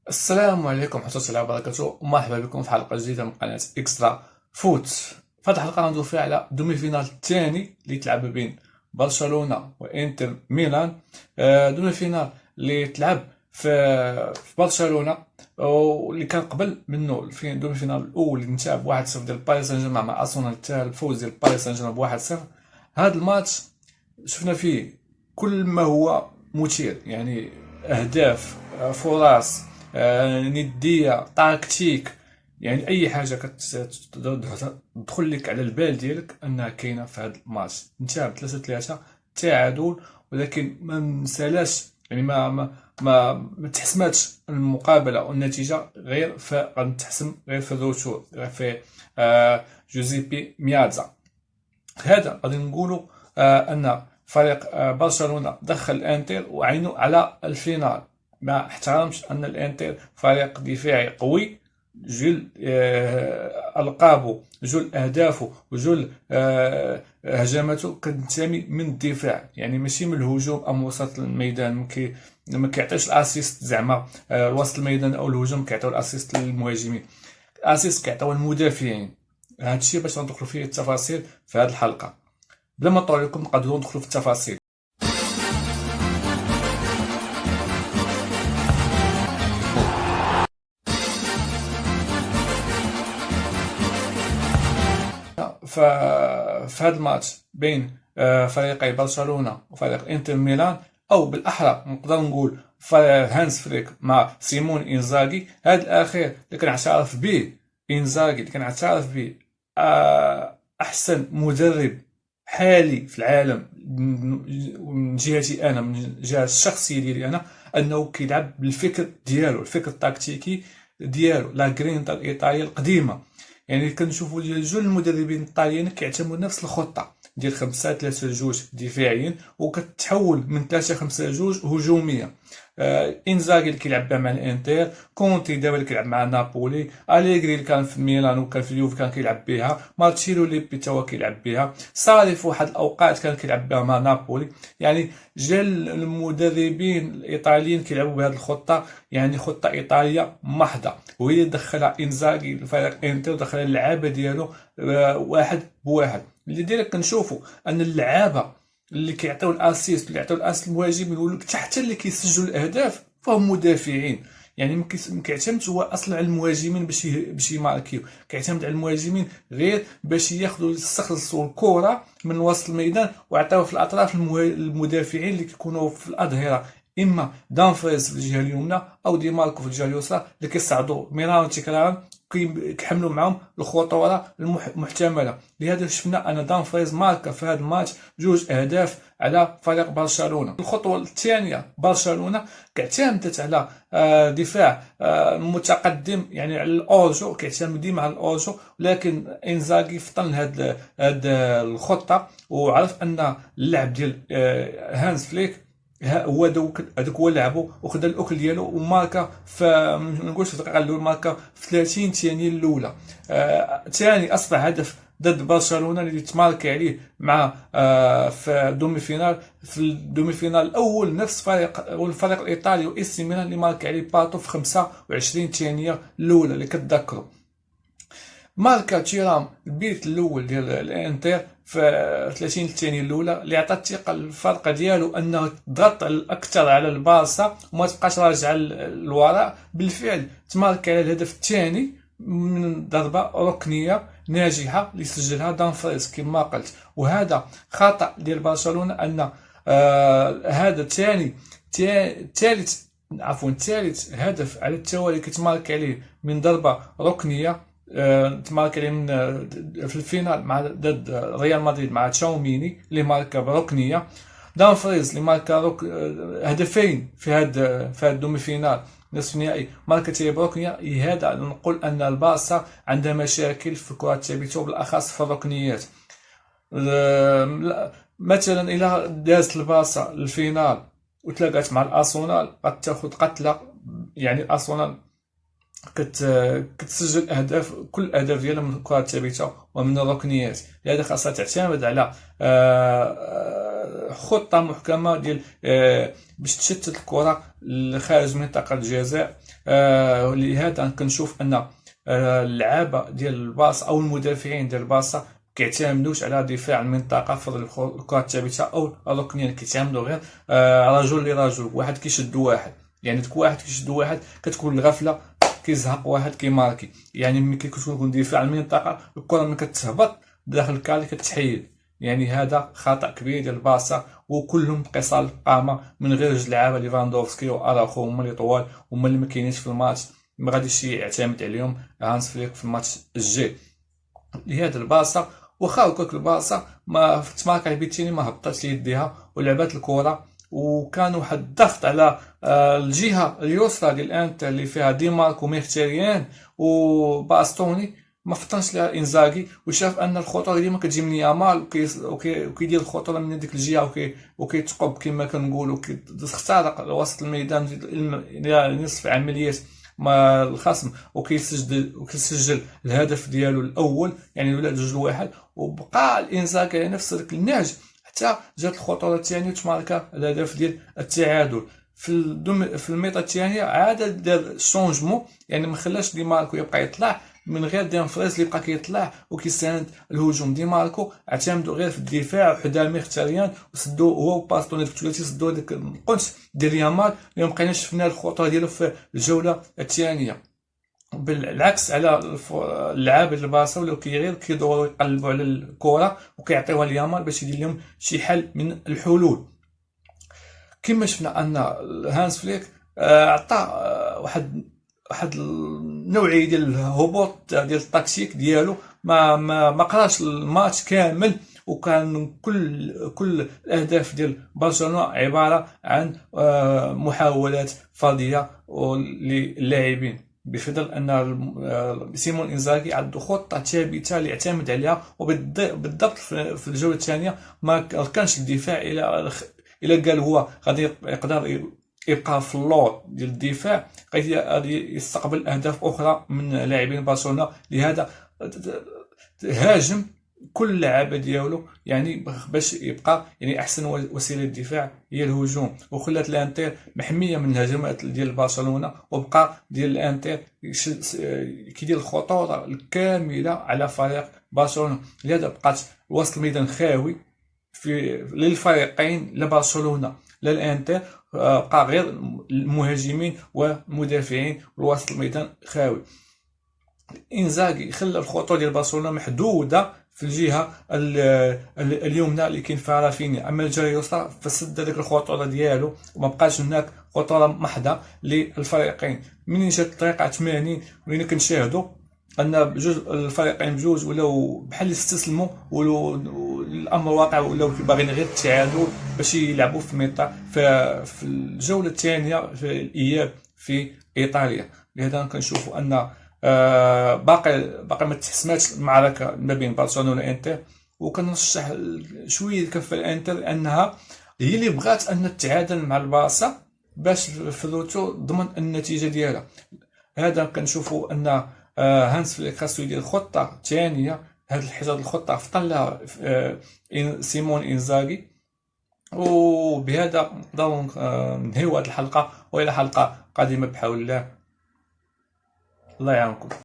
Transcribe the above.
السلام عليكم ورحمة الله وبركاته، ومرحبا بكم في حلقة جديدة من قناة إكسترا فوت. في هذه الحلقة غندوي فيها على دومي فينال الثاني اللي تلعب بين برشلونة وإنتر ميلان. دومي فينال اللي تلعب في برشلونة، واللي كان قبل منه دومي فينال الأول اللي انتهى بواحد صفر ديال باريس سان جيرمان مع أرسنال، انتهى الفوز ديال باريس سان جيرمان بواحد صفر. هذا الماتش شفنا فيه كل ما هو مثير، يعني أهداف، فرص، ندية، تكتيك. يعني اي حاجه كتدخل لك على البال ديالك انها كاينه في هذا الماتش. انتهى ب 3-3 تعادل، ولكن ما مسالاش، يعني ما تحسماتش المقابله والنتيجه، غير غنتحسم غير في الروتور، غير في جوزيبي ميازا. هذا غادي نقولوا ان فريق برشلونه دخل الانتر وعينوا على الفينال. ما احترمش ان الانتر فريق دفاعي قوي، جل القابه، جل اهدافه، وجل هجماته كتنتمي من الدفاع، يعني ماشي من الهجوم ام وسط الميدان. ما كيعطيش الاسيست زعما وسط الميدان او الهجوم كيعطيو الاسيست للمهاجمين، الاسيست كيعطيو المدافعين. هذا الشيء باش ندخلوا فيه التفاصيل في هذه الحلقه. بلا ما نطول عليكم نقدروا ندخلوا في التفاصيل. في هذا الماتش بين فريقي برشلونة وفريق انتر ميلان، او بالاحرى نقدر نقول هانس فليك مع سيمون انزاغي، هذا الاخير اللي كنعترف به، انزاغي اللي كنعترف به احسن مدرب حالي في العالم من جهتي انا، من الجهه الشخصيه ديالي انا، انه كيلعب بالفكر ديالو، الفكر التكتيكي ديالو، لا جرينتا الايطاليه القديمه. يعني كنشوفوا جوج المدربين الطاليين كيعتمدوا نفس الخطه ديال 5-3-2 دفاعيا، وكتحول من 3-5-2 هجوميه. انزاغي اللي كيلعب مع الانتر، كونتي دابا اللي كيلعب مع نابولي، اليغري اللي كان في ميلان وكان في اليوف كان كيلعب بها، مارتشيلو اللي تا هو كيلعب بها، صاري في واحد الاوقات كان كيلعب بها مع نابولي. يعني جا المدربين الايطاليين كيلعبوا بهذه الخطه، يعني خطه ايطاليه محضه، وهي اللي دخلها انزاغي لفريق انتر ودخل اللعابه ديالو واحد بواحد. لذلك كنشوفوا ان اللعابه اللي كيعطيو الاسيست، اللي يعطيو الاسيست المهاجمين، ولا حتى اللي كيسجلوا الاهداف فهم مدافعين. يعني ما كيعتمدش هو اصلا على المهاجمين باش يماركيو، كيعتمد على المهاجمين غير باش ياخذوا يستخلصوا الكره من وسط الميدان ويعطيوها في الاطراف المدافعين اللي كيكونوا في الاظهره، اما دانفريز في الجهه اليمنى او دي ماركو في الجهه اليسرى، اللي كيصعدوا مرارا وتكرارا كيحملوا معهم الخطوره المحتمله. لهذا شفنا ان دانفريز ماركا في هذا الماتش جوج اهداف على فريق برشلونه. الخطوه الثانيه، برشلونه اعتمدت على دفاع متقدم، يعني على الاورجو، كيعتمد ديما على الاورجو، ولكن انزاغي فطن هاد الخطه، وعرف ان اللعب ديال هانز فليك هو هذاك هو لعبو، وخدا الاكل ديالو وماركا في، ما نقولش في الدقيقه الاولى، ماركا في 30 ثانيه الاولى. ثاني اسرع هدف ضد برشلونه اللي تماركي عليه مع في دومي فينال. في الدومي فينال الاول نفس الفريق الايطالي واي سي ميلان اللي مارك عليه باتو في 25 ثانيه الاولى اللي كتذكروا. ماركا تيرام البيت الاول ديال الانتر في 30 الثانيه الاولى، اللي عطى الثقه الفرقه ديالو انه ضغط اكثر على البارسا وما تبقاش راجع للوراء. بالفعل تمارك على الهدف الثاني من ضربه ركنيه ناجحه اللي سجلها دانفريز كما قلت. وهذا خطا ديال برشلونه، ان هذا ثالث هدف على التوالي كتمارك عليه من ضربه ركنيه. تمارك عليه من في الفينال مع ضد ريال مدريد مع تشاوميني اللي ماركا بركنيه. دانفريز اللي ماركا هدفين في هاد الدومي فينال نصف النهائي ماركا بركنيه. هذا نقول ان البارسا عندها مشاكل في الكره الثابته وبالاخص في الركنيات. مثلا الى دازت البارسا الفينال وتلاقات مع الارسنال قد تاخذ قتله، يعني الارسنال كتسجل اهداف، كل الاهداف ديالها من الكرات الثابته ومن الركنيات. لهذا خاصها تعتمد على خطه محكمه ديال باش تشتت الكره خارج منطقه الجزاء. لهذا كنشوف ان اللعابه ديال الباص او المدافعين ديال الباصه كيعتمدوش على دفاع المنطقه في الكرات الثابته او الركنيه، كيعتمدوا غير رجل لرجل، واحد كيشد واحد. يعني داك واحد كيشد واحد كتكون الغفله، كيزهق واحد كيماركي. يعني ملي كيكون دفاع المنطقه الكره ملي كتهبط داخل الكالي كتحيد. يعني هذا خطا كبير ديال البارسا، وكلهم قصار القامه من غير جوج لعابه ليفاندوفسكي واراخو هما اللي طوال، هما اللي ما كاينينش في الماتش، ما غاديش يعتمد عليهم هانس فليك في الماتش الجاي. لهذا البارسا واخا هكاك البارسا ما تمارك على البيتيني ما هبطاتش ليديها ولعبات الكره، وكان واحد الضغط على الجهه اليسرى ديال الانتر اللي فيها دي ماركو وميختاريان وباستوني. ما فطنش لها انزاغي وشاف ان الخطوره ديما كتجي من يامال، وكيدير الخطوره من ديك الجهه وكيتقب كما كنقولوا، كيخترق وسط الميدان الى نصف عمليات ما الخصم، وكيسجل الهدف ديالو الاول، يعني ولا 2-1. وبقى الانزاغي على نفس ذاك النهج حتى جات الخطوره الثانيه وتماركا الهدف ديال التعادل. في الميطه الثانيه عاد دار الشونجمون، يعني ما خلاش دي ماركو يبقى يطلع من غير ديان فريز اللي بقى كيطلع وكيساند الهجوم. دي ماركو اعتمدوا غير في الدفاع وحدا ميختاريان وسدوا هو وباستوني في الثلاثي، سدوا ديك القنص ديال يامال اللي مبقيناش شفنا الخطوره ديالو في الجوله الثانيه. بالعكس على اللعابه ديال البارسا ولاو غير كيدوروا يقلبوا على الكره وكيعطيوها ليامال باش يدير لهم شي حل من الحلول. كما شفنا ان هانس فليك عطى واحد النوعيه ديال الهبوط ديال التكتيك ديالو، ما قراش الماتش كامل، وكان كل الاهداف ديال برشلونه عباره عن محاولات فرديه للاعبين، بفضل ان سيمون انزاغي عنده خطه ثابته اللي يعتمد عليها. وبالضبط في الجوله الثانيه ما كانش الدفاع الى قال هو غادي يقدر يبقى في اللور ديال الدفاع، غادي يستقبل اهداف اخرى من لاعبين برشلونه. لهذا هاجم كل اللعابه ديالو، يعني باش يبقى يعني احسن وسيله الدفاع هي الهجوم، وخلات الانتر محميه من الهجمات ديال برشلونه، وبقى ديال الانتر كيدير الخطوره الكامله على فريق برشلونه. لهذا بقات وسط الميدان خاوي للفريقين، لبرشلونه لا الانتر، بقى غير المهاجمين والمدافعين والوسط الميدان خاوي. انزاغي خلى الخطوط ديال برشلونه محدوده في الجهه اليمنى اللي كاين فيها رافينيا، اما الجهه اليسرى فسد ديك الخطوره ديالو وما بقاش هناك خطوره محضه للفريقين. منين جات الطريقه 80 ولينا كنشاهدوا ان بجوج الفريقين بجوج ولاو بحال استسلموا، ولو الامر واقع ولاو باغيين غير التعادل باش يلعبوا في الميطا في الجوله الثانيه في الاياب في ايطاليا. لهذا كنشوفوا ان باقي ما تحسماتش المعركه ما بين برشلونه والانتر، وكنرشح شويه كفه الانتر لانها هي اللي بغات ان تتعادل مع البارسا باش في الروتور ضمن النتيجه ديالها. هذا كنشوفوا ان هانس فليك خاصو يدير خطه ثانيه. هذه الحجر الخطه فطن لها سيمون انزاغي. وبهذا نقدروا ننهيو هذه الحلقه، والى حلقه قادمه بحول الله. الله يعاونكم.